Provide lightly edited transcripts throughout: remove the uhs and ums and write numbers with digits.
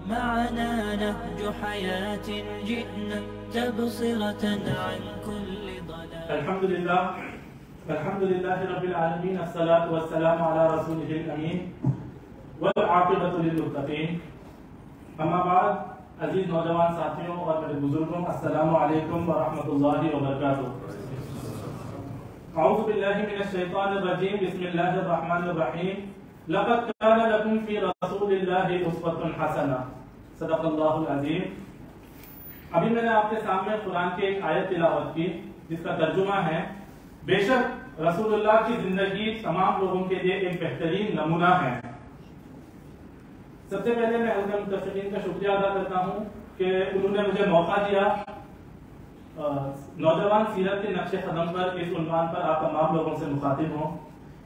معنا نهج حياة جئنا تبصرة عن كل ضلال. الحمد لله رب العالمين، الصلاة والسلام على رسوله الأمين والعاقبة للمتقين. اما بعد، عزیز نوجوان ساتھیوں اور میرے بزرگوں، السلام علیکم ورحمۃ اللہ وبرکاتہ. اعوذ باللہ من الشیطان الرجیم، بسم اللہ الرحمن الرحیم. لقد كان لكم في رسول الله اسوة حسنة. صدق اللہ العظیم. ابھی میں نے آپ کے سامنے قرآن کی ایک آیت تلاوت کی جس کا ترجمہ ہے، بے شک رسول اللہ کی زندگی تمام لوگوں کے لیے ایک بہترین نمونہ ہے. سب سے پہلے میں حضرت متفقین کا شکریہ ادا کرتا ہوں کہ انہوں نے مجھے موقع دیا نوجوان سیرت کے نقش قدم پر اس عنوان پر آپ تمام لوگوں سے مخاطب ہوں.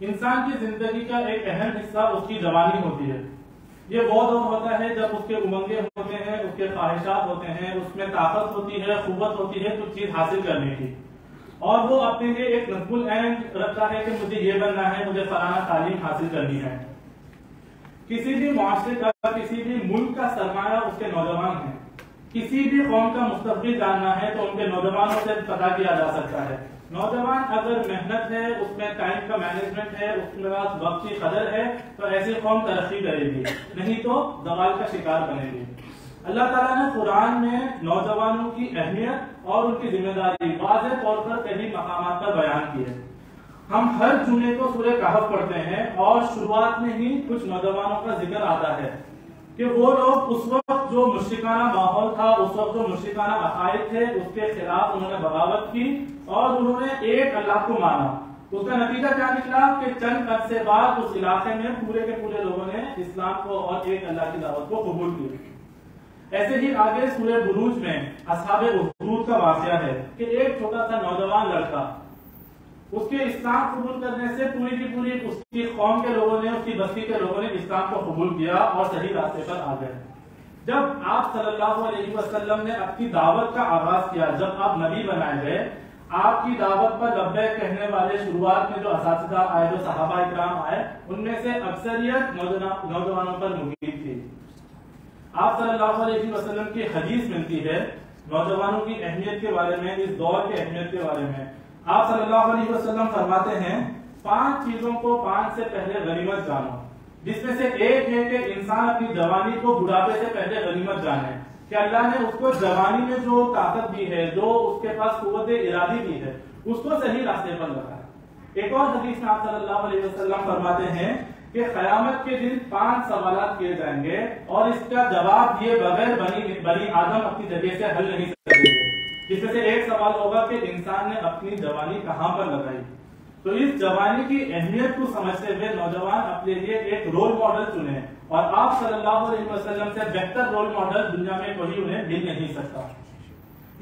انسان کی زندگی کا ایک اہم حصہ اس کی جوانی ہوتی ہے. یہ وہ دور ہوتا ہے جب اس کے امنگیں ہوتے ہیں، اس کے خواہشات ہوتے ہیں، اس میں طاقت ہوتی ہے، قوت ہوتی ہے کچھ چیز حاصل کرنے کی، اور وہ اپنے لیے ایک نصب العین رکھتا ہے کہ مجھے یہ بننا ہے، مجھے فلانا تعلیم حاصل کرنی ہے. کسی بھی معاشرے کا، کسی بھی ملک کا سرمایہ اس کے نوجوان ہیں. کسی بھی قوم کا مستقبل جاننا ہے تو ان کے نوجوانوں سے پتہ کیا جا سکتا ہے. نوجوان اگر محنت ہے، اس میں ٹائم کا مینجمنٹ ہے، اس کے پاس وقت کی قدر ہے، تو ایسی قوم ترقی کرے گی، نہیں تو زوال کا شکار بنے گی. اللہ تعالیٰ نے قرآن میں نوجوانوں کی اہمیت اور ان کی ذمہ داری واضح طور پر کئی مقامات پر بیان کی ہے. ہم ہر جمعے کو سورہ کہف پڑھتے ہیں اور شروعات میں ہی کچھ نوجوانوں کا ذکر آتا ہے کہ وہ لوگ اس وقت جو مشرکانہ ماحول تھا، اس وقت جو مشرکانہ عقائد تھے، اس کے خلاف انہوں نے بغاوت کی اور انہوں نے ایک اللہ کو مانا. اس کا نتیجہ کیا نکلا کہ چند عرصے بعد اس علاقے میں پورے کے پورے لوگوں نے اسلام کو اور ایک اللہ کی دعوت کو قبول کیا. ایسے ہی آگے سورہ بروج میں اصحاب اخدود کا واقعہ ہے کہ ایک چھوٹا سا نوجوان لڑکا، اس کے اسلام قبول کرنے سے پوری کی پوری اس کی قوم کے لوگوں نے، اس کی بستی کے لوگوں نے اسلام کو قبول کیا اور صحیح راستے پر آ گئے. جب آپ صلی اللہ علیہ وسلم نے اپنی دعوت کا آغاز کیا، جب آپ نبی بنائے گئے، آپ کی دعوت پر لبیک کہنے والے شروعات میں جو اساتذہ آئے، جو صحابہ اکرام آئے، ان میں سے اکثریت نوجوانوں پر محیط تھی. آپ صلی اللہ علیہ وسلم کی حدیث ملتی ہے نوجوانوں کی اہمیت کے بارے میں، اس دور کی اہمیت کے بارے میں. آپ صلی اللہ علیہ وسلم فرماتے ہیں 5 چیزوں کو 5 سے پہلے غنیمت جانو، جس میں سے ایک ہے کہ انسان اپنی جوانی کو بڑھاپے سے پہلے غنیمت جانے کہ اللہ نے اس کو جوانی میں جو طاقت دی ہے، جو اس کے پاس قوت ارادی دی ہے، اس کو صحیح راستے پر لگائے. ایک اور حدیث میں آپ صلی اللہ علیہ وسلم فرماتے ہیں کہ قیامت کے دن 5 سوالات کیے جائیں گے اور اس کا جواب دیے بغیر بنی آدم اپنی جگہ سے حل نہیں سکیں گے. جس میں سے ایک سوال ہوگا کہ انسان نے اپنی جوانی کہاں پر لگائی. تو اس جوانی کی اہمیت کو سمجھتے ہوئے نوجوان اپنے لیے ایک رول ماڈل چنے، اور آپ صلی اللہ علیہ وسلم سے بہتر رول ماڈل دنیا میں کوئی انہیں مل نہیں سکتا.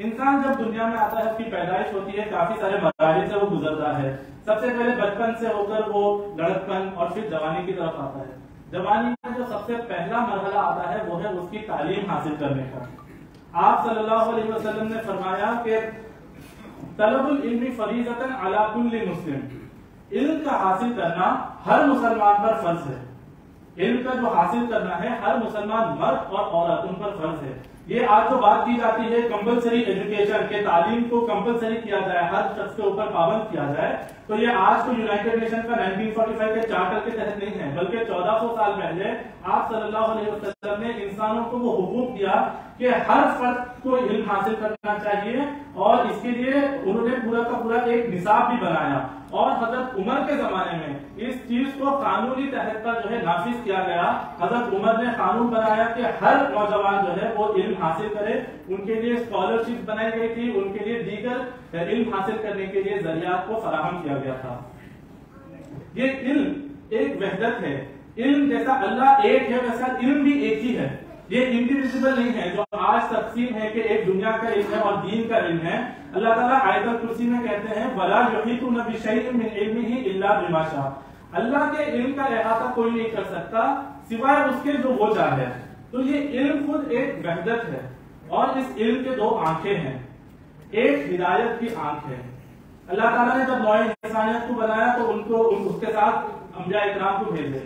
انسان جب دنیا میں آتا ہے، اس کی پیدائش ہوتی ہے، کافی سارے مراحل سے وہ گزرتا ہے. سب سے پہلے بچپن سے ہو کر وہ لڑکپن اور پھر جوانی کی طرف آتا ہے. جوانی میں جو سب سے پہلا مرحلہ آتا ہے وہ ہے اس کی تعلیم حاصل کرنے کا. آپ صلی اللہ علیہ وسلم نے فرمایا کہ طلب العلم فریضۃ علی کل مسلم، علم کا حاصل کرنا ہر مسلمان پر فرض ہے. علم کا جو حاصل کرنا ہے ہر مسلمان مرد اور عورت ان پر فرض ہے. یہ آج جو بات کی جاتی ہے کمپلسری ایجوکیشن کے، تعلیم کو کمپلسری کیا جائے، ہر شخص کے اوپر پابند کیا جائے، تو یہ آج کو یونائٹڈ نیشن کا 1945 کے چارٹر کے تحت نہیں ہے، بلکہ 1400 سال پہلے آپ صلی اللہ علیہ وسلم نے انسانوں کو وہ حقوق دیا کہ ہر فرد کو علم حاصل کرنا چاہیے، اور اس کے لیے انہوں نے پورا کا پورا ایک نصاب بھی بنایا. اور حضرت عمر کے زمانے میں اس چیز کو قانونی تحت پر جو ہے نافذ کیا گیا. حضرت عمر نے قانون بنایا کہ ہر نوجوان جو ہے وہ علم حاصل کرے. ان کے لیے اسکالرشپ بنائی گئی تھی، ان کے لیے دیگر علم حاصل کرنے کے لیے ذریعات کو فراہم کیا گیا تھا. یہ علم ایک وحدت ہے. علم جیسا اللہ ایک ہے ویسا علم بھی ایک ہی ہے. یہ انڈیویزبل نہیں ہے جو آج تقسیم ہے کہ ایک دنیا کا علم ہے اور دین کا علم ہے. اللہ تعالیٰ آیت الکرسی میں کہتے ہیں وَلَا يُحِيطُونَ بِشَيْءٍ مِّنْ عِلْمِهِ إِلَّا بِمَا شَاءَ. اللہ کے علم کا احاطہ کوئی نہیں کر سکتا سوائے اس کے جو وہ چاہے. تو یہ علم خود ایک وحدت ہے، اور اس علم کے 2 آنکھیں ہیں. ایک ہدایت کی آنکھ ہے. اللہ تعالیٰ نے جب نوع انسانیت کو بنایا تو ان کو اس کے ساتھ انبیاء اکرام کو بھیجے.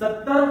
70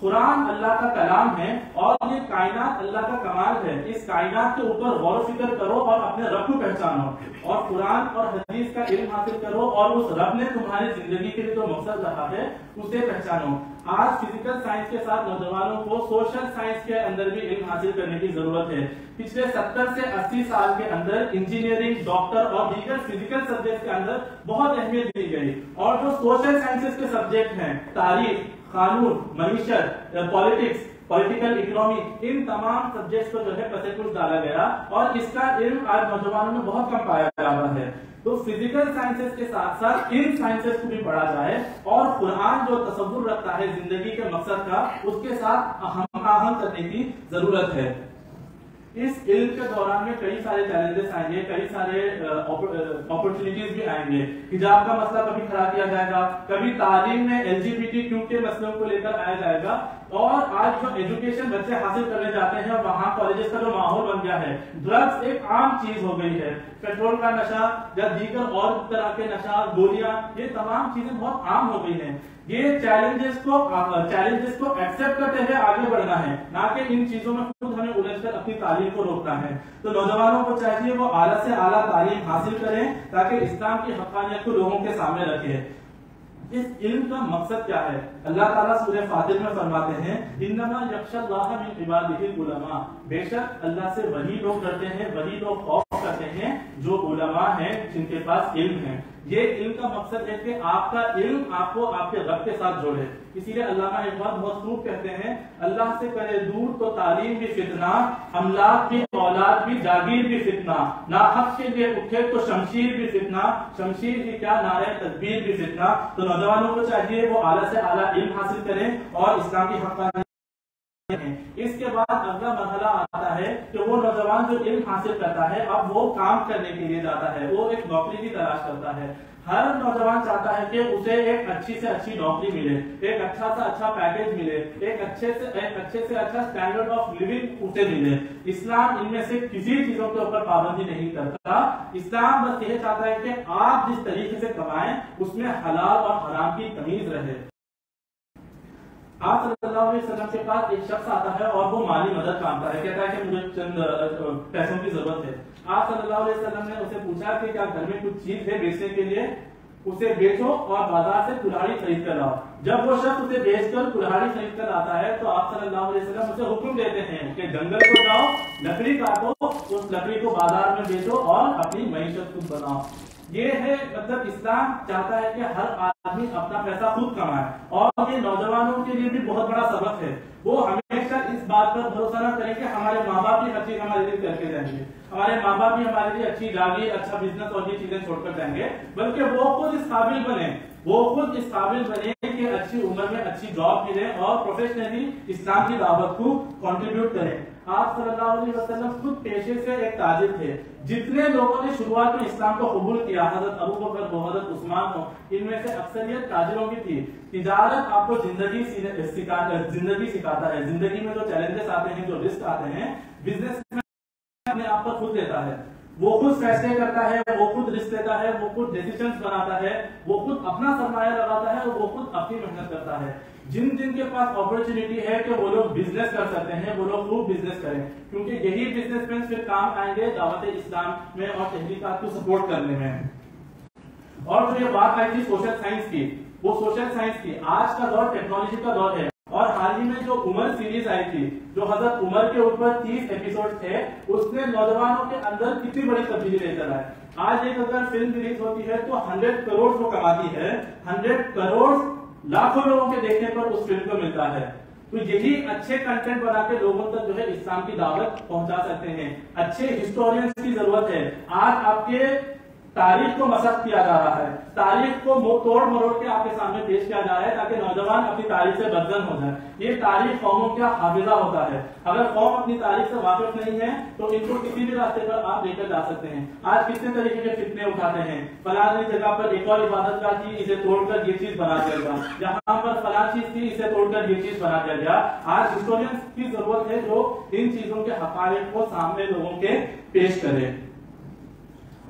قرآن اللہ کا کلام ہے اور یہ کائنات اللہ کا کمال ہے. اس کائنات کے اوپر غور و فکر کرو اور اپنے رب کو پہچانو اور قرآن اور حدیث کا علم حاصل کرو اور اس رب نے تمہاری زندگی کے لیے جو مقصد رکھا ہے اسے پہچانو. آج فزیکل سائنس کے ساتھ نوجوانوں کو سوشل سائنس کے اندر بھی علم حاصل کرنے کی ضرورت ہے. پچھلے 70 سے 80 سال کے اندر انجینئرنگ، ڈاکٹر اور دیگر فزیکل سبجیکٹ کے اندر بہت اہمیت دی گئی اور جو سوشل سائنسز کے سبجیکٹ ہیں، تاریخ، قانون، معیشت، پالیٹکس، پولیٹیکل اکنامی، ان تمام سبجیکٹس کو جو ہے پسے کش ڈالا گیا اور اس کا علم آج نوجوانوں میں بہت کم پایا جا رہا ہے. تو فزیکل سائنسز کے ساتھ ساتھ ان سائنسز کو بھی پڑھا جائے اور قرآن جو تصور رکھتا ہے زندگی کے مقصد کا اس کے ساتھ ہم آہنگ کرنے کی ضرورت ہے. اس علم کے دوران میں کئی سارے چیلنجز آئیں گے، کئی سارے اپرچونیٹیز بھی آئیں گے. حجاب کا مسئلہ کبھی کھڑا کیا جائے گا، کبھی تعلیم میں LGBTQ کے مسئلوں کو لے کر آیا جائے گا. اور آج جو ایجوکیشن بچے حاصل کرنے جاتے ہیں وہاں کالجز کا جو ماحول بن گیا ہے، ڈرگز ایک عام چیز ہو گئی ہے. پیٹرول کا نشہ یا دیگر اور طرح کے نشہ، گولیاں، یہ تمام چیزیں بہت عام ہو گئی ہیں. یہ چیلنجز کو ایکسپٹ کرتے ہوئے آگے بڑھنا ہے، نہ کہ ان چیزوں میں خود ہمیں الجھ کر اپنی تعلیم کو روکنا ہے. تو نوجوانوں کو چاہیے وہ اعلیٰ سے اعلیٰ تعلیم حاصل کریں تاکہ اسلام کی حقانیت کو لوگوں کے سامنے رکھیں. اس علم کا مقصد کیا ہے؟ اللہ تعالیٰ سورہ فاتر میں فرماتے ہیں انما یخشی اللہ من عبادہ العلماء، بے شک اللہ سے وہی لوگ ڈرتے ہیں، وہی لوگ خوف کرتے ہیں جو علماء ہیں، جن کے پاس علم ہے. یہ علم کا مقصد ہے کہ آپ کا علم آپ کو آپ کے رب کے ساتھ جوڑے. اسی لیے علامہ اقبال بہت خوب کہتے ہیں اللہ سے کرے دور تو تعلیم بھی فتنہ، املاک بھی، اولاد بھی، جاگیر بھی فتنہ، ناحق کے لیے اٹھے تو شمشیر بھی فتنہ، شمشیر بھی کیا نعرہ تکبیر بھی فتنہ. تو نوجوانوں کو چاہیے وہ اعلیٰ سے اعلیٰ علم حاصل کریں اور اسلام کی حقانیت. اس کے بعد اگلا مرحلہ آتا ہے کہ وہ نوجوان جو علم حاصل کرتا ہے اب وہ کام کرنے کے لیے جاتا ہے، وہ ایک نوکری کی تلاش کرتا ہے. ہر نوجوان چاہتا ہے کہ اسے ایک اچھی سے اچھی نوکری ملے، ایک اچھا سے اچھا پیکیج ملے، ایک اچھے سے اچھا سٹینڈرڈ آف لیونگ اسے ملے. اسلام ان میں سے کسی چیزوں کے اوپر پابندی نہیں کرتا. اسلام بس یہ چاہتا ہے کہ آپ جس طریقے سے کمائیں اس میں حلال اور حرام کی تمیز رہے. آپ صلی اللہ علیہ وسلم کے پاس ایک شخص آتا ہے اور وہ مالی مدد مانگتا ہے، کہتا ہے کہ مجھے چند پیسوں کی ضرورت ہے. آپ صلی اللہ علیہ وسلم نے اسے پوچھا کہ کیا گھر میں کچھ چیز ہے بیچنے کے لیے؟ اسے بیچو اور بازار سے کلہاڑی خرید کر لاؤ. جب وہ شخص اسے بیچ کر کلہاڑی خرید کر آتا ہے تو آپ صلی اللہ علیہ وسلم اسے حکم دیتے ہیں کہ جنگل کو جاؤ، لکڑی کاٹو، اس لکڑی کو بازار میں بیچو اور اپنی معیشت خود بناؤ. یہ ہے مطلب اسلام چاہتا ہے کہ ہر آدمی اپنا پیسہ خود کمائے. اور یہ نوجوانوں کے لیے بھی بہت بڑا سبق ہے. وہ ہمیشہ اس بات پر بھروسہ نہ کریں کہ ہمارے ماں باپ بھی ہر چیز ہمارے لیے کر کے جائیں گے، ہمارے ماں باپ بھی ہمارے لیے اچھی جاگیر، اچھا بزنس اور یہ چیزیں چھوڑ کر جائیں گے، بلکہ وہ خود اس قابل بنے کہ اچھی عمر میں اچھی جاب ملے اور پروفیشنلی اسلام کی دعوت کو کنٹریبیوٹ کریں. آپ صلی اللہ علیہ وسلم خود پیشے سے ایک تاجر تھے. جتنے لوگوں نے شروعات میں اسلام کو قبول کیا، حضرت ابوبکر ہو، حضرت عثمان ہو، ان میں سے اکثریت تاجروں کی تھی. تجارت آپ کو زندگی سکھاتا ہے. زندگی میں جو چیلنجز آتے ہیں، جو رسک آتے ہیں، بزنس میں اپنے آپ پر خود لیتا ہے. وہ خود فیصلے کرتا ہے، وہ خود رسک لیتا ہے، وہ خود ڈیسیشنز بناتا ہے، وہ خود اپنا سرمایہ لگاتا ہے اور وہ خود اپنی محنت کرتا ہے. جن کے پاس اپرچونٹی ہے کہ وہ لوگ بزنس کر سکتے ہیں، وہ لوگ خوب بزنس کریں، کیونکہ یہی بزنس مین پھر کام آئیں گے دعوت اسلام میں اور تحریکات کو سپورٹ کرنے میں. اور جو یہ بات آئی تھی سوشل سائنس کی، وہ سوشل سائنس کی آج کا دور ٹیکنالوجی کا دور ہے. اور حال ہی میں جو عمر سیریز آئی تھی، جو حضرت عمر کے اوپر 30 ایپیسوڈ تھے، اس نے نوجوانوں کے اندر کتنی بڑی تبدیلی لے کر آئے. آج ایک اگر فلم ریلیز ہوتی ہے تو 100 کروڑ کو کماتی ہے، 100 کروڑ لاکھوں لوگوں کے دیکھنے پر اس فلم کو ملتا ہے. تو یہی اچھے کنٹینٹ بنا کے لوگوں تک جو ہے اسلام کی دعوت پہنچا سکتے ہیں. اچھے ہسٹورینز کی ضرورت ہے. آج آپ کے تاریخ کو مسخ کیا جا رہا ہے، تاریخ کو توڑ مروڑ کے آپ کے سامنے پیش کیا جا رہا ہے تاکہ نوجوان اپنی تاریخ سے بدزن ہو جائے. یہ تاریخ قوموں کا حافظہ ہوتا ہے. اگر قوم اپنی تاریخ سے واقف نہیں ہے تو ان کو کسی بھی راستے پر آپ لے کر جا سکتے ہیں. آج کتنے طریقے کے فتنے اٹھاتے ہیں، فلاں جگہ پر ایک اور عبادت گاہ تھی، اسے توڑ کر یہ چیز بنا دیا گیا، جہاں پر فلاں چیز تھی اسے توڑ کر یہ چیز بنا دیا گیا. آج ہسٹورینز کی ضرورت ہے جو ان چیزوں کے حقائق کو سامنے لوگوں کے پیش کرے.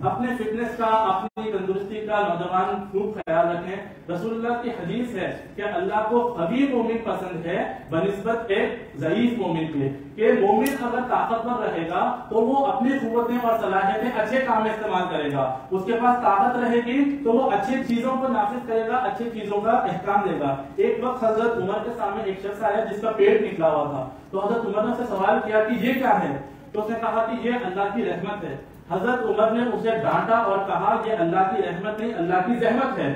اپنے فٹنس کا، اپنی تندرستی کا نوجوان خوب خیال رکھیں۔ رسول اللہ کی حدیث ہے کہ اللہ کو قوی مومن پسند ہے بنسبت ایک ضعیف مومن کے، کہ مومن اگر طاقتور رہے گا تو وہ اپنی قوتیں اور صلاحیتیں اچھے کام میں استعمال کرے گا، اس کے پاس طاقت رہے گی تو وہ اچھی چیزوں کو نافذ کرے گا، اچھی چیزوں کا احکام دے گا۔ ایک وقت حضرت عمر کے سامنے ایک شخص آیا جس کا پیٹ نکلا ہوا تھا، تو حضرت عمر نے اسے سوال کیا کہ یہ کیا ہے؟ تو اس نے کہا کہ یہ اللہ کی رحمت ہے۔ حضرت عمر نے اسے ڈانٹا اور کہا یہ اللہ کی رحمت نہیں، اللہ کی زحمت ہے۔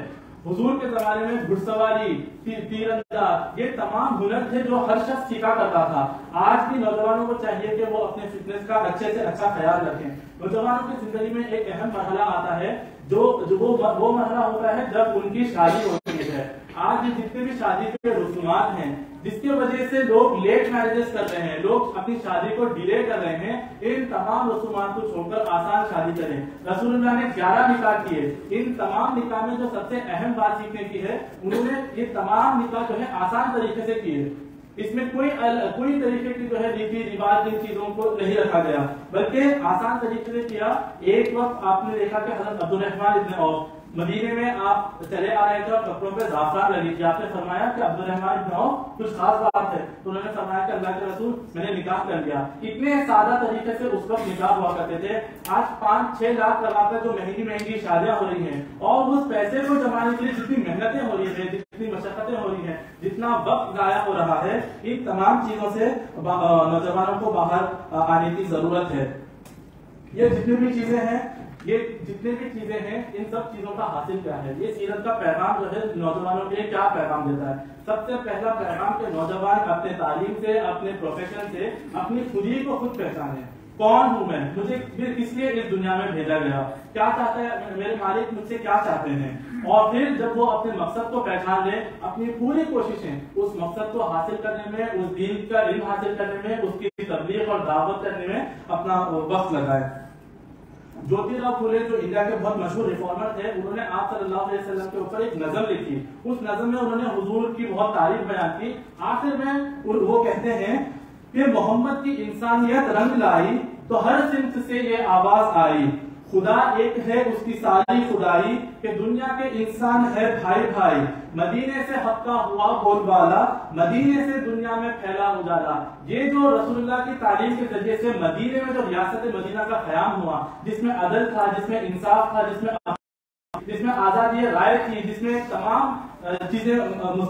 حضور کے زمانے میں گھڑ سواری، تیر انداز، یہ تمام ہنر تھے جو ہر شخص سیکھا کرتا تھا۔ آج بھی نوجوانوں کو چاہیے کہ وہ اپنے فٹنس کا اچھے سے اچھا خیال رکھیں۔ نوجوانوں کی زندگی میں ایک اہم مرحلہ آتا ہے جو وہ مرحلہ ہوتا ہے جب ان کی شادی ہوتی ہے۔ آج جتنے بھی شادی کے رسومات ہیں جس کی وجہ سے لوگ لیٹ میرجز کر رہے ہیں، لوگ اپنی شادی کو ڈیلے کر رہے ہیں، ان تمام رسومات کو چھوڑ کر آسان شادی کریں۔ رسول اللہ نے 11 نکاح کیے، ان تمام نکاح میں جو سب سے اہم بات سیکھنے کی ہے، انہوں نے یہ تمام نکاح جو ہے آسان طریقے سے کیے۔ اس میں کوئی طریقے کی جو ہے ریتی رواج ان چیزوں کو نہیں رکھا گیا، بلکہ آسان طریقے سے کیا۔ ایک وقت آپ نے دیکھا کہ حضرت عبد الرحمن ابن عوف مدینے میں آپ چلے آ رہے تھے اور کپڑوں پہ زعفران لگی تھی، آپ نے فرمایا کہ عبد الرحمن ابن عوف کچھ خاص بات ہے؟ تو انہوں نے فرمایا کہ اللہ کے رسول میں نے نکاح کر لیا۔ اتنے سادہ طریقے سے اس وقت نکاح ہوا کرتے تھے۔ آج 5-6 لاکھ لگا کر جو مہنگی شادیاں ہو رہی ہیں، اور اس پیسے کو جمانے کے لیے جتنی محنتیں ہو رہی ہیں، جتنی مشقتیں ہو رہی ہیں، جتنا وقت ضائع ہو رہا ہے، ان تمام چیزوں سے نوجوانوں کو باہر آنے کی ضرورت ہے۔ یہ جتنی بھی چیزیں ہیں ان سب چیزوں کا حاصل کیا ہے؟ یہ سیرت کا پیغام جو ہے نوجوانوں کے لیے کیا پیغام دیتا ہے؟ سب سے پہلا پیغام کہ نوجوان اپنے تعلیم سے، اپنے پروفیشن سے اپنی خودی کو خود پہچانے۔ کون ہوں میں؟ مجھے کس لیے اس دنیا میں بھیجا گیا؟ کیا چاہتا ہے میرے مالک مجھ سے؟ کیا چاہتے ہیں؟ اور پھر جب وہ اپنے مقصد کو پہچان لے، اپنی پوری کوششیں اس مقصد کو حاصل کرنے میں، اس دین کا علم حاصل کرنے میں، اس کی تبلیغ اور دعوت کرنے میں اپنا وقت لگائے۔ جوتی راؤ پھولے جو انڈیا کے بہت مشہور ریفارمر تھے، انہوں نے آپ صلی اللہ علیہ وسلم کے اوپر ایک نظم لکھی۔ اس نظم میں انہوں نے حضور کی بہت تعریف بیان کی۔ آخر میں وہ کہتے ہیں کہ محمد کی انسانیت رنگ لائی تو ہر سمت سے یہ آواز آئی، خدا ایک ہے اس کی ساری خدائی، کہ دنیا کے انسان ہے بھائی بھائی، مدینے سے حق کا ہوا بول بالا، مدینے سے دنیا میں پھیلا اجالا۔ یہ جو رسول اللہ کی تعلیم کے ذریعے سے مدینے میں جو ریاست مدینہ کا قیام ہوا، جس میں عدل تھا، جس میں انصاف تھا، جس میں آزادی رائے تھی، جس میں تمام چیزیں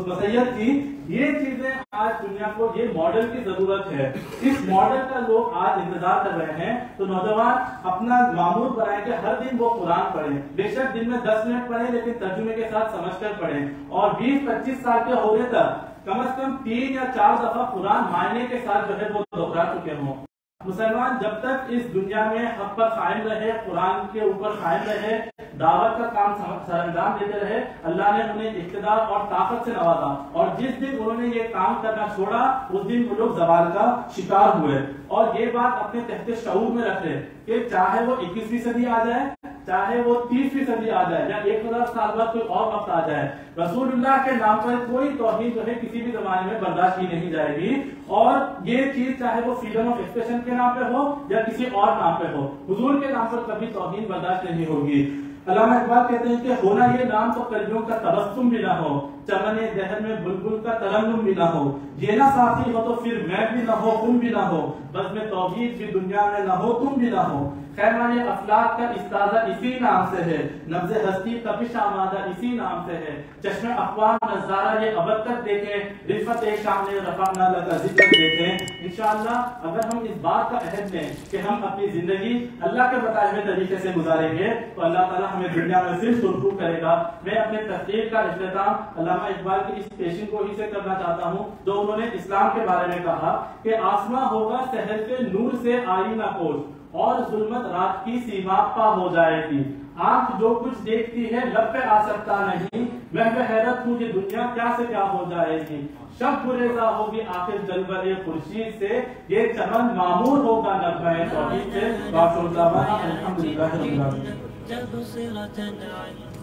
مسیت تھی، یہ چیزیں آج دنیا کو یہ ماڈل کی ضرورت ہے۔ اس ماڈل کا لوگ آج انتظار کر رہے ہیں۔ تو نوجوان اپنا معمول بنائیں کہ ہر دن وہ قرآن پڑھیں، بے شک دن میں 10 منٹ پڑھیں لیکن ترجمے کے ساتھ سمجھ کر پڑھیں، اور 20-25 سال کے ہونے تک کم از کم 3 یا 4 دفعہ قرآن معنی کے ساتھ جو ہے وہ دوہرا چکے ہوں۔ مسلمان جب تک اس دنیا میں حق پر قائم رہے، قرآن کے اوپر قائم رہے، دعوت کا کام سر انجام دیتے رہے، اللہ نے انہیں اقتدار اور طاقت سے نوازا، اور جس دن انہوں نے یہ کام کرنا چھوڑا اس دن وہ لوگ زوال کا شکار ہوئے۔ اور یہ بات اپنے تحت شعور میں رکھ لیں کہ چاہے وہ 21ویں صدی آ جائے، چاہے وہ 30ویں صدی آ جائے، یا 1000 سال بعد کوئی اور وقت آ جائے، رسول اللہ کے نام پر کوئی توہین جو ہے کسی بھی زمانے میں برداشت کی نہیں جائے گی۔ اور یہ چیز چاہے وہ فریڈم آف ایکسپریشن کے نام پہ ہو یا کسی اور نام پہ ہو، حضور کے نام پر کبھی توہین برداشت نہیں ہوگی۔ علامہ اقبال کہتے ہیں کہ ہونا یہ نام تو کلیوں کا تبسم بھی نہ ہو، چمن دہر میں بلبل کا ترنم بھی نہ ہو، یہ نہ ساتھی ہو تو پھر میں بھی نہ ہو، تم بھی نہ ہو، بزم توحید بھی دنیا میں نہ ہو، تم بھی نہ ہو۔ خیمہ افلاک کا استاذہ اسی نام سے ہے، نبض ہستی تپش آمادہ اسی نام سے ہے، چشم اقوام نظارہ یہ ابد تک دیکھیں، رفت شام نے رفعنا لک ذکر دیکھیں۔ انشاءاللہ اگر ہم اس بات کا عہد لیں کہ ہم اپنی زندگی اللہ کے بتائے ہوئے طریقے سے گزاریں گے تو اللہ تعالیٰ ہمیں دنیا میں صرف سرخرو کرے گا۔ میں اپنے تقریر کا اختتام علامہ اقبال کی اس پیشن گوئی سے کرنا چاہتا ہوں جو انہوں نے اسلام کے بارے میں کہا کہ آسماں ہوگا سحر کے نور سے آئینہ پوش، اور ظلمت رات کی سیما پا ہو جائے گی، آنکھ جو کچھ دیکھتی ہے لب پہ آ سکتا نہیں، محو حیرت ہوں یہ دنیا کیا سے کیا ہو جائے گی، شب گریزاں ہوگی آخر جلوہ خورشید سے، یہ چمن معمور ہوگا نغمہ توحید سے۔ الحمدللہ رب العالمین۔